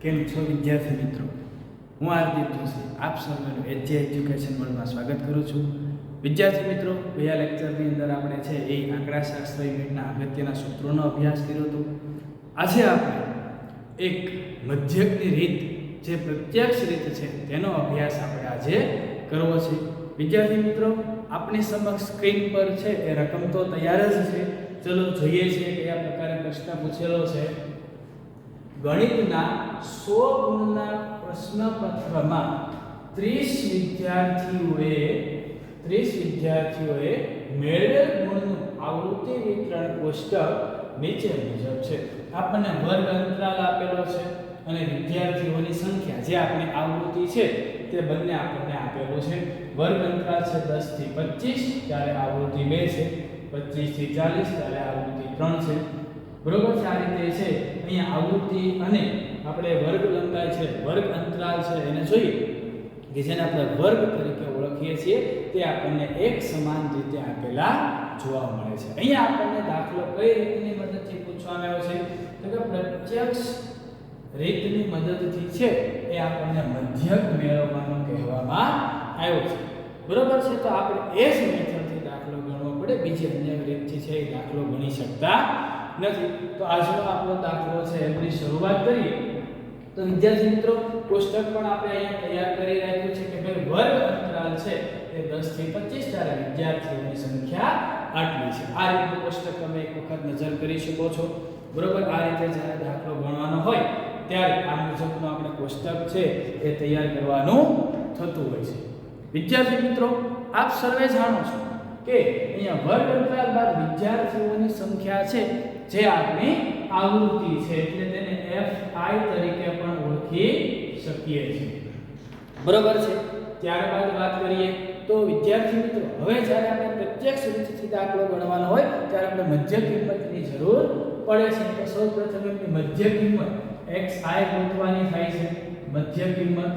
કેમ છો વિદ્યાર્થી મિત્રો? હું આરદીપ જોશી આપ સૌનું એજી એજ્યુકેશન વર્લ્ડમાં સ્વાગત કરું છું. વિદ્યાર્થી મિત્રો, ગયા લેક્ચરની અંદર આપણે છે એ આંકડાશાસ્ત્ર યુનિટના અગત્યના સૂત્રોનો અભ્યાસ કર્યો હતો. આજે આપણે એક મધ્યકની રીત, જે પ્રત્યક્ષ રીત છે, તેનો અભ્યાસ આપણે આજે કરવો છે. વિદ્યાર્થી મિત્રો, આપણી સમક્ષ સ્ક્રીન પર છે એ રકમ તો તૈયાર જ છે. ચલો જોઈએ છીએ કયા પ્રકારે પ્રશ્ન પૂછેલો છે. ગણિતના 100 ગુણના પ્રશ્નપત્રમાં 30 વિદ્યાર્થીઓએ મેળવેલ ગુણનું આવૃત્તિ વિતરણ કોષ્ટક નીચે મુજબ છે. આપણને વર્ગ અંતરાલ આપેલો છે અને વિદ્યાર્થીઓની સંખ્યા, જે આપણી આવૃત્તિ છે તે બંને આપણને આપેલું છે. વર્ગ અંતરાલ છે 10 થી 25, ત્યારે આવૃત્તિ 2 છે. 25 થી 40, ત્યારે આવૃત્તિ 3 છે. બરોબર છે. આ રીતે છે અહીંયા આવૃત્તિ અને આપણે વર્ગ લંબાઈ છે, વર્ગ અંતરાલ છે, એને જોઈએ કે જેને આપણે વર્ગ તરીકે ઓળખીએ છીએ, તે આપણને એક સમાન રીતે આપેલા જોવા મળે છે. અહીંયા આપણને દાખલો કઈ રીતની મદદથી પૂછવામાં આવ્યો છે? તો કે પ્રત્યક્ષ રીતની મદદથી છે એ આપણને મધ્યક મેળવવાનું કહેવામાં આવ્યો છે. બરોબર છે. તો આપણે એ જ મેથડથી દાખલો ગણવો પડે, બીજી અન્ય રીતથી છે એ દાખલો ગણી શકતા નથી. તો આજનો આપણો દાખલો છે એની શરૂઆત કરીએ. તો વિદ્યાર્થી મિત્રો, કોષ્ટક પણ આપણે અહીંયા તૈયાર કરી રાખ્યું છે કે ભાઈ વર્ગ અંતરાલ છે એ 10 થી 25, ત્યારે વિદ્યાર્થીઓની સંખ્યા આટલી છે. આ રીતનું કોષ્ટક તમે એક વખત નજર કરી શકો છો. બરોબર. આ રીતે જ્યારે દાખલો ગણવાનો હોય ત્યારે આ મુજબનું આપણે કોષ્ટક છે એ તૈયાર કરવાનું થતું હોય છે. વિદ્યાર્થી મિત્રો, આપ સર્વે જાણો છો કે અહીંયા વર્ગ અંતરાલ બાદ વિદ્યાર્થીઓની સંખ્યા છે જે આપણી આવૃત્તિ છે, એટલે તેને fi તરીકે પણ ઓળખી શકીએ છીએ. બરોબર છે. ત્યારબાદ વાત કરીએ તો વિદ્યાર્થી મિત્રો, હવે જ્યારે આપણે પ્રત્યક્ષ રીતથી દાખલો ગણવાનો હોય ત્યારે આપણે મધ્ય કિંમતની જરૂર પડે છે. તો સૌપ્રથમ એની મધ્ય કિંમત xi ગોતવાની થાય છે. મધ્ય કિંમત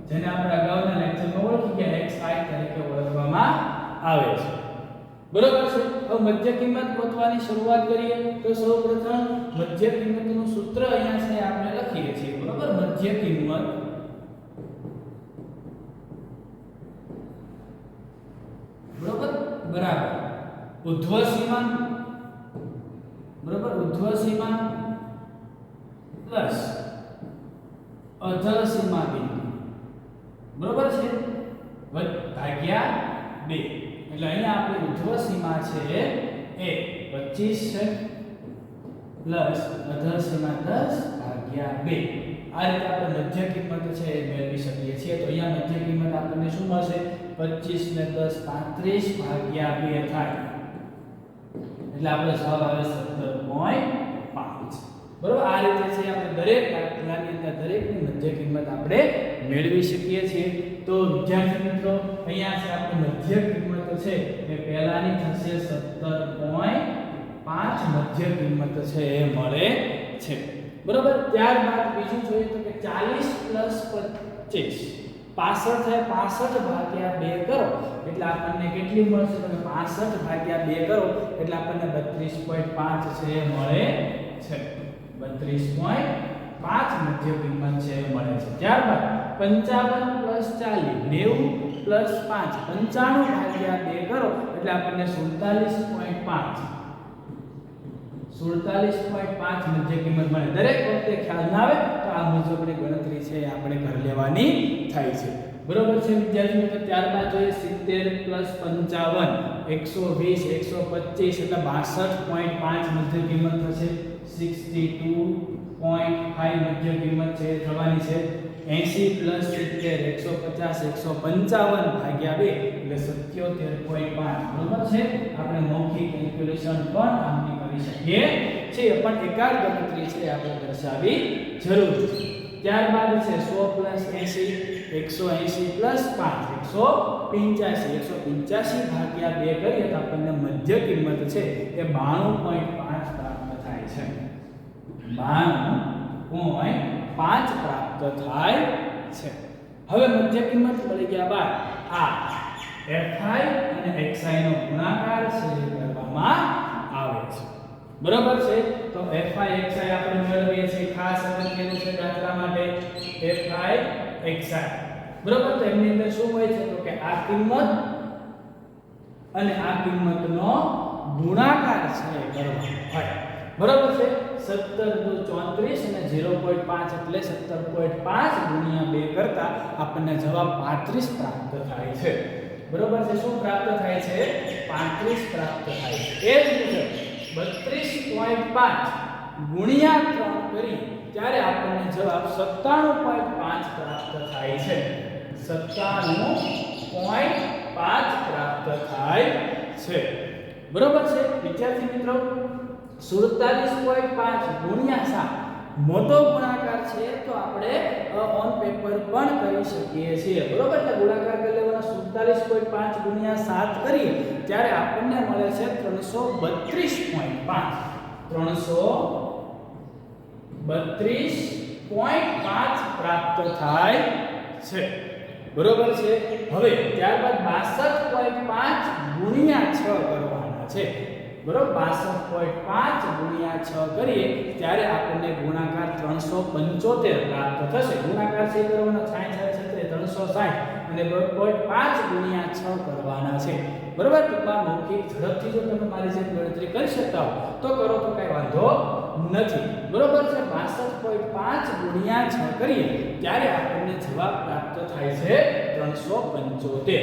જેને આપણે અગાઉના લેક્ચરમાં ઓળખી ગયા xi તરીકે ઓળખવામાં આવે છે. બરોબર છે. હવે મધ્ય કિંમત ગોતવાની શરૂઆત કરીએ તો સૌપ્રથમ મધ્ય કિંમતનું સૂત્ર અહીંયા છે આપણે લખીએ છીએ. બરોબર. મધ્ય કિંમત બરોબર બરાબર ઉર્ધ્વ સીમા, બરોબર, ઉર્ધ્વ સીમા પ્લસ અધર સીમા બિંદુ, બરોબર છે, ભાગ્યા 2. એટલે અહીંયા આપણી ઉર્ધ્વ સીમા છે એ 25 છે પ્લસ અધર સીમા 10 ભાગ્યા 2. આ રીતે આપણે મધ્ય કિંમત છે એ મેળવી શકીએ છીએ. તો અહીંયા મધ્ય કિંમત આપણને શું મળશે? 25 ને 10 35 ભાગ્યા 2 થાય, એટલે આપણો જવાબ આવે 17.5. બરોબર. આ રીતે છે આપણે દરેક દાખલાની અંદર દરેકની મધ્ય કિંમત આપણે મેળવી શકીએ છીએ. તો વિદ્યાર્થી મિત્રો, અહીંયા છે આપણી મધ્ય કિંમત છે એ પહેલાની થશે 17.5 મધ્ય કિંમત છે એ મળે છે. બરોબર. ત્યારબાદ બીજું જોઈએ તો કે 40 પ્લસ 25 65 થાય. 65 ભાગ્યા 2 કરો એટલે આપણને કેટલી મળશે? તો 65 ભાગ્યા 2 કરો એટલે આપણને 32.5 છે એ મળે છે. 32.5 મધ્ય કિંમત છે એ મળે છે. ત્યારબાદ 55 પ્લસ 40 90 પ્લસ 5 95 ભાગ્યા 2 કરો એટલે આપણને 47.5 મધ્ય કિંમત મળે. દરેક વખતે ખ્યાલ ના આવે તો આ મુજબની ગણતરી છે આપણે કરી લેવાની થાય છે. બરોબર છે વિદ્યાર્થી મિત્રો. ત્યારબાદ જોઈએ 70 પ્લસ 55 120 125 એટલે 62.5 મધ્ય કિંમત થશે. 62.5 મધ્ય કિંમત છે થવાની છે. 80 પ્લસ 70 150 155 ભાગ્યા 2 એટલે 77.5. બરોબર છે. આપણે મૌખિક કેલ્ક્યુલેશન પણ આમની કરી શકીએ છીએ, પણ એકાદ ગણતરી છે આપણે દર્શાવી જરૂર છે. ત્યારબાદ છે 100 પ્લસ 80 180 પ્લસ 5 185 ભાગ્યા 2 કરીએ તો આપણને મધ્ય કિંમત છે એ 92.5 પ્રાપ્ત થાય છે. 92.5 પ્રાપ્ત થાય છે. હવે મધ્ય કિંમત મળી ગયા બાદ આ fi અને xi નો ગુણાકાર છે કરવામાં આવે છે. બરોબર છે. તો fi xi આપણે મેળવીએ છીએ, ખાસ અગત્યનું છે દાખલા માટે fi xi. બરોબર, તો એની અંદર શું હોય છે તો કે આ કિંમત અને આ કિંમતનો ગુણાકાર છે કરવાનો હોય. બરોબર છે. 17 * 34 અને 0.5 એટલે 17.5 ગુણ્યા 2 કરતા આપણને જવાબ 35 પ્રાપ્ત થાય છે. બરોબર છે. શું પ્રાપ્ત થાય છે? 35 પ્રાપ્ત થાય છે. એ જ મુજબ 32.5 ગુણ્યા 3 કરી ત્યારે આપણને જવાબ 97.5 પ્રાપ્ત થાય છે. 97.5 પ્રાપ્ત થાય છે. બરોબર છે વિદ્યાર્થી મિત્રો. 47.5 ગુણ્યા 7 મોટો ગુણાકાર છે તો આપણે ઓન પેપર પણ કરી શકીએ છીએ. બરોબર, એટલે ગુણાકાર કરી લેવાનો. 47.5 ગુણ્યા 7 કરીએ ત્યારે આપણને મળે છે 332.5. 332.5 પ્રાપ્ત થાય છે. બરોબર છે. હવે ત્યારબાદ 62.5 ગુણ્યા 6 કરવાના છે. બરોબર, 62.5 ગુણ્યા 6 કરીએ ત્યારે આપણને ગુણાકાર 375 પ્રાપ્ત થશે. ગુણાકાર છે કરવાનો 60 360 અને 2.5 ગુણ્યા 6 કરવાના છે. બરોબર, ટૂંકમાં મૌખિક ઝડપથી જો તમે મારી જેમ ગણતરી કરી શકતા હો તો કરો તો કઈ વાંધો નથી. બરોબર છે. 62.5 ગુણ્યા 6 કરીએ ત્યારે આપણને જવાબ પ્રાપ્ત થાય છે 375.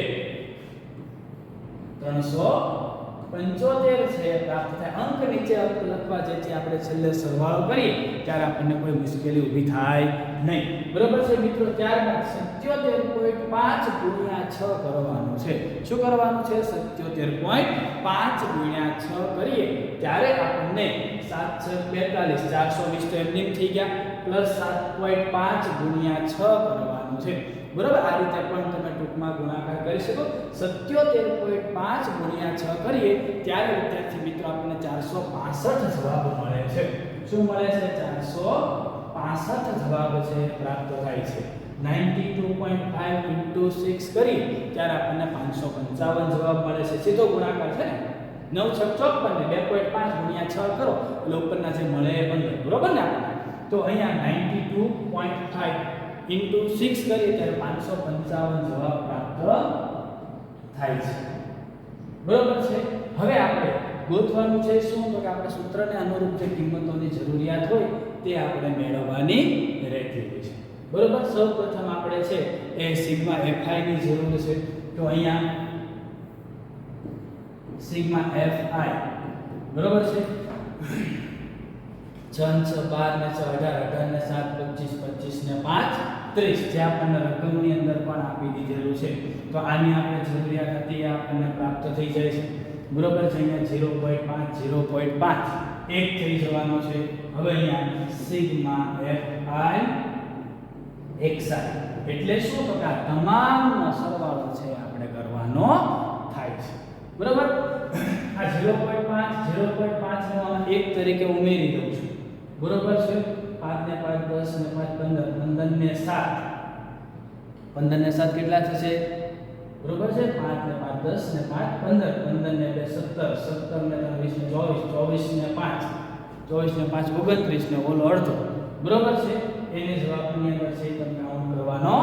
375 છે પ્રાપ્ત થાય. અંક નીચે લખવા જે છે આપણે છેલ્લે સરવાળો કરીએ ત્યારે આપણને કોઈ મુશ્કેલી ઊભી થાય નહીં. બરોબર છે મિત્રો. ત્યારબાદ 77.5 ગુણ્યા 6 કરવાનું છે. શું કરવાનું છે? 77.5 ગુણ્યા 6 કરીએ ત્યારે આપણને 742 420 તો એમનેમ થઈ ગયા, પ્લસ 7.5 ગુણ્યા 6 કરવાનું છે. બરોબર, આ રીતે પણ તમે ટૂંકમાં ગુણાકાર કરી શકો. 77.5 ગુણ્યા 6 કરીએ ત્યારે વિદ્યાર્થી મિત્રો આપણને 465 જવાબ મળે છે. શું મળે છે? 465 જવાબ છે પ્રાપ્ત થાય છે. 92.5 * 6 કરીએ ત્યારે આપણને 555 જવાબ મળે છે. સીધો ગુણાકાર છે ને. 9 * 6 = 54 ને 2.5 ગુણ્યા 6 કરો એટલે ઉપરના જે મળે એ 15. બરોબર ને આપણને? તો અહીંયા 92.5 * 6 કરીએ ત્યારે 555 જવાબ પ્રાપ્ત થાય છે. બરોબર છે. હવે આપણે ગોતવાનું છે શું? તો કે આપણે સૂત્રને અનુરૂપ જે કિંમતોની જરૂરિયાત હોય તે આપણે મેળવવાની રહેતી હોય છે. બરોબર, સૌપ્રથમ આપણે છે એ સિગ્મા fi ની જરૂર છે. તો અહીંયા સિગ્મા fi બરોબર છે. 6 * 12 ને 6 18 ને 7 25 25 ને 5 30 જે આપણને રકમની અંદર પણ આપી દીધેલું છે. તો આની આપણે જરૂરિયાત હતી આપણને પ્રાપ્ત થઈ જાય છે. બરોબર છે. અહીંયા 0.5 એક થઈ જવાનો છે. હવે અહીંયા સિગ્મા fi xi એટલે શું? તો કે આ તમામનો સરવાળો છે આપણે કરવાનો થાય છે. બરોબર, આ 0.5 નો એક તરીકે ઉમેરી દઉં છું. બરોબર છે. 5 ને 5 10 ને 5 15 15 ને 7 15 ને 7 કેટલા થશે? બરોબર છે. 5 ને 5 10 ને 5 15 15 ને 2 17 17 ને 3 20 ને 24 24 ને 5 24 ને 5 29 ને ઓલો અડધો. બરોબર છે. એને જવાબની અંદર છે તમે કાઉન્ટ કરવાનો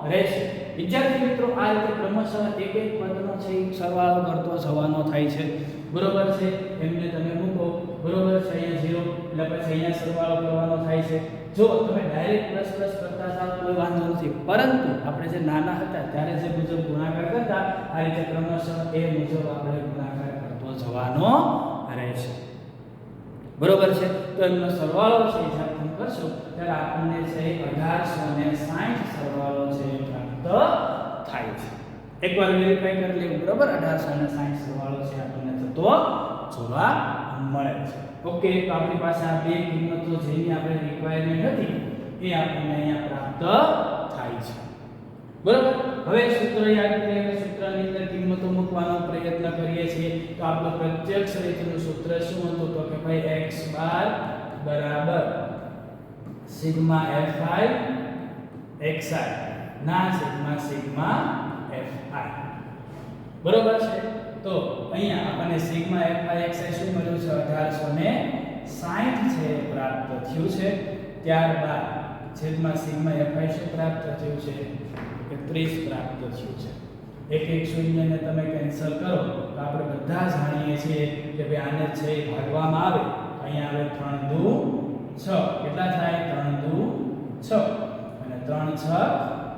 રહેશે. વિદ્યાર્થી મિત્રો, આ રીતે ક્રમશઃ એક એક પદનો છે સરવાળો કરતો જવાનો થાય છે. બરોબર છે. એમને તમે મૂકો. બરોબર છે. અહીંયા 0 એટલે પછી અહીંયા સરવાળો કરવાનો થાય છે. જો તમે ડાયરેક્ટ પ્લસ પ્લસ કરતા જાવ તો વાંધો નથી, પરંતુ આપણે જે નાના હતા ત્યારે જે મુજબ ગુણાકાર કરતા આ રીતે ક્રમશઃ એ મુજબ આપણે ગુણાકાર કરતો જવાનો રહેશે. બરોબર છે. તો એમનો સરવાળો છે જ્યારે તમે કરશો ત્યારે આપણને છે 1860 સરવાળો છે પ્રાપ્ત થાય છે. એકવાર વેરીફાઈ કરી લેવું. બરોબર, 1860 સરવાળો છે આપણને થતો જોવા મળે છે. ઓકે, તો આપણી પાસે આ બે કિંમતો જેની આપણે રિક્વાયરમેન્ટ હતી એ આપણને અહીંયા પ્રાપ્ત થાય છે. બરોબર, હવે સૂત્ર યાદ કરીએ. સૂત્રની અંદર કિંમતો મૂકવાનો પ્રયત્ન કરીએ છીએ. તો આપણું પ્રત્યક્ષ રીતનું સૂત્ર શું હતું? તો કે ભાઈ x બાર બરાબર સિગ્મા fi xi ના સિગ્મા fi. બરોબર છે. તો અહીંયા આપણને સિગ્મા fi xi શું મળ્યું છે? 1860 60 છે એ પ્રાપ્ત થયું છે. ત્યારબાદ છેદમાં સિગ્મા fi શું પ્રાપ્ત થયું છે કે 30 પ્રાપ્ત થયું છે. એક એક શૂન્યને તમે કેન્સલ કરો તો આપણે બધા જાણીએ છીએ કે ભાઈ આને છે એ ભાગવામાં આવે અહીંયા આવે 3 દુ 6 કેટલા થાય 3 દુ 6 અને 3 6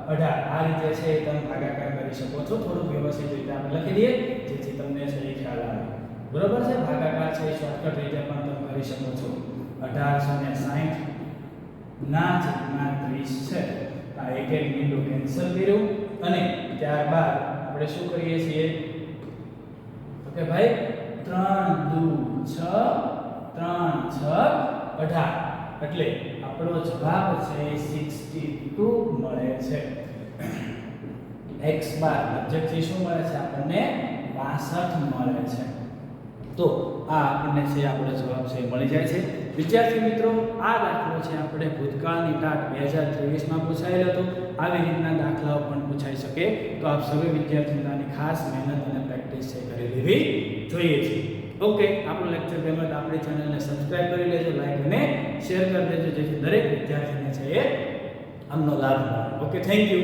18 આ રીતે છે એ તમે ભાગાકાર કરી શકો છો. થોડું વ્યવસ્થિત રીતે આપણે લખી દઈએ જેથી તમને છે એ ખ્યાલ આવે. બરોબર છે. ભાગાકાર છે એ શોર્ટકટ રીતે પણ તમે કરી શકો છો. 1860 ના છેદમાં 30 છે. આ એક એક બિંદુ કેન્સલ કર્યું અને ત્યારબાદ આપણે શું કરીએ છીએ ઓકે ભાઈ 3 દુ 6 3 6 18 એટલે આપણો જવાબ છે 62 મળે છે. x બાર ઓબ્જેક્ટથી શું મળે છે આપણને 62 મળે છે. તો આ આપણને છે આપણો જવાબ છે મળી જાય છે. વિદ્યાર્થી મિત્રો આ દાખલો છે આપણે ભૂતકાળની ટાટ 2023 માં પૂછાયેલો હતો. આવી રીતના દાખલાઓ પણ પૂછાઈ શકે તો આપ સૌ વિદ્યાર્થીઓની ખાસ મહેનત અને પ્રેક્ટિસ છે કરી લેવી જોઈએ છે. ઓકે, આપણો લેક્ચર ગમ્યો તો આપણી ચેનલને સબસ્ક્રાઇબ કરી લેજો, લાઈક અને શેર કરી દેજો જેથી દરેક વિદ્યાર્થીને છે એ આમનો લાભ મળે. Okay, thank you.